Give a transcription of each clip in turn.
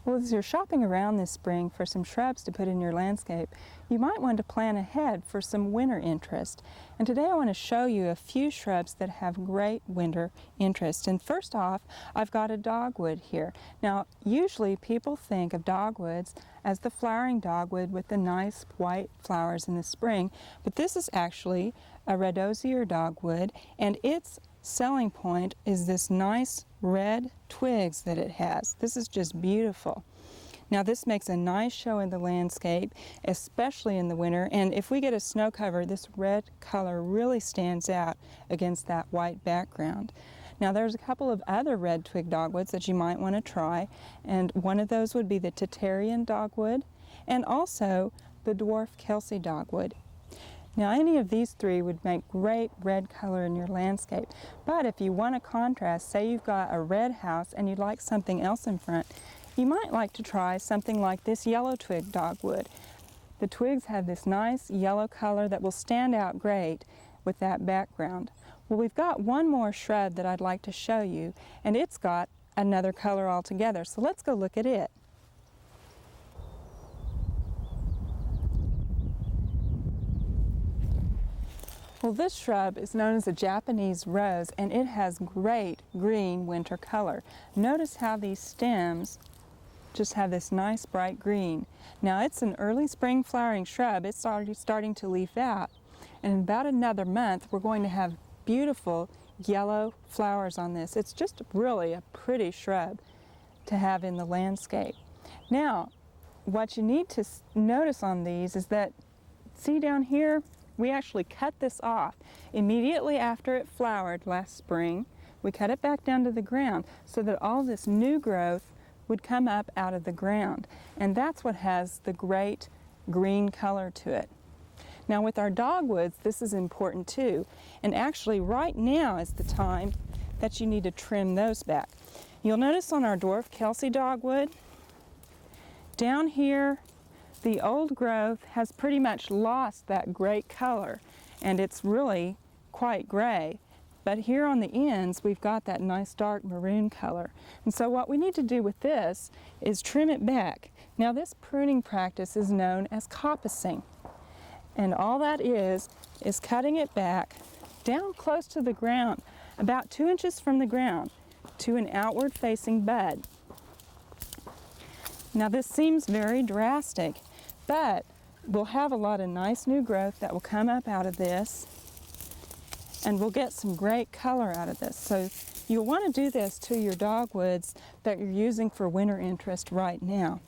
Well, as you're shopping around this spring for some shrubs to put in your landscape, you might want to plan ahead for some winter interest. And today I want to show you a few shrubs that have great winter interest. And first off, I've got a dogwood here. Now, usually people think of dogwoods as the flowering dogwood with the nice white flowers in the spring, but this is actually a red osier dogwood, and its selling point is this nice red twigs that it has. This is just beautiful. Now this makes a nice show in the landscape, especially in the winter, and if we get a snow cover, this red color really stands out against that white background. Now there's a couple of other red twig dogwoods that you might want to try, and one of those would be the Tatarian dogwood and also the dwarf Kelsey dogwood. Now any of these three would make great red color in your landscape, but if you want a contrast, say you've got a red house and you'd like something else in front, you might like to try something like this yellow twig dogwood. The twigs have this nice yellow color that will stand out great with that background. Well, we've got one more shrub that I'd like to show you, and it's got another color altogether, so let's go look at it. Well, this shrub is known as a Japanese rose, and it has great green winter color. Notice how these stems just have this nice bright green. Now it's an early spring flowering shrub. It's already starting to leaf out, and in about another month we're going to have beautiful yellow flowers on this. It's just really a pretty shrub to have in the landscape. Now what you need to notice on these is that, see down here, we actually cut this off immediately after it flowered last spring. We cut it back down to the ground so that all this new growth would come up out of the ground, and that's what has the great green color to it. Now with our dogwoods, this is important too, and actually right now is the time that you need to trim those back. You'll notice on our dwarf Kelsey dogwood, down here the old growth has pretty much lost that great color, and it's really quite gray. But here on the ends, we've got that nice dark maroon color. And so what we need to do with this is trim it back. Now this pruning practice is known as coppicing. And all that is cutting it back down close to the ground, about 2 inches from the ground, to an outward facing bud. Now this seems very drastic, but we'll have a lot of nice new growth that will come up out of this, and we'll get some great color out of this. So you'll want to do this to your dogwoods that you're using for winter interest right now.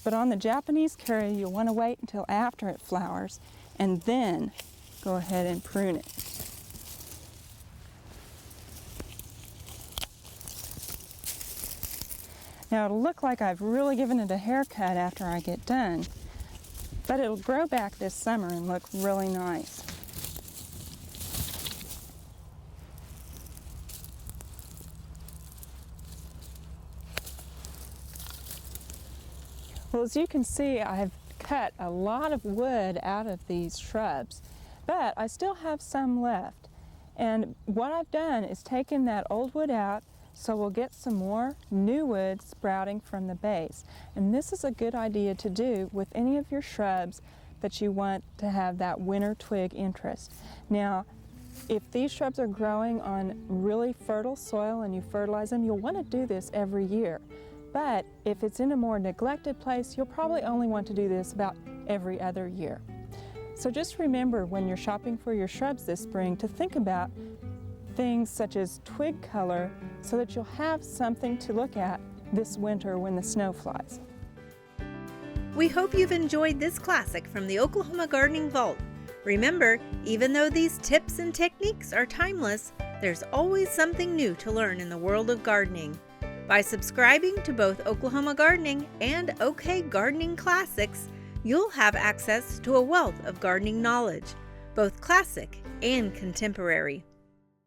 But on the Japanese curry, you'll want to wait until after it flowers and then go ahead and prune it. Now it'll look like I've really given it a haircut after I get done, but it'll grow back this summer and look really nice. Well, as you can see, I've cut a lot of wood out of these shrubs, but I still have some left. And what I've done is taken that old wood out, so we'll get some more new wood sprouting from the base. And this is a good idea to do with any of your shrubs that you want to have that winter twig interest. Now, if these shrubs are growing on really fertile soil and you fertilize them, you'll want to do this every year. But if it's in a more neglected place, you'll probably only want to do this about every other year. So just remember when you're shopping for your shrubs this spring to think about things such as twig color so that you'll have something to look at this winter when the snow flies. We hope you've enjoyed this classic from the Oklahoma Gardening Vault. Remember, even though these tips and techniques are timeless, there's always something new to learn in the world of gardening. By subscribing to both Oklahoma Gardening and OK Gardening Classics, you'll have access to a wealth of gardening knowledge, both classic and contemporary.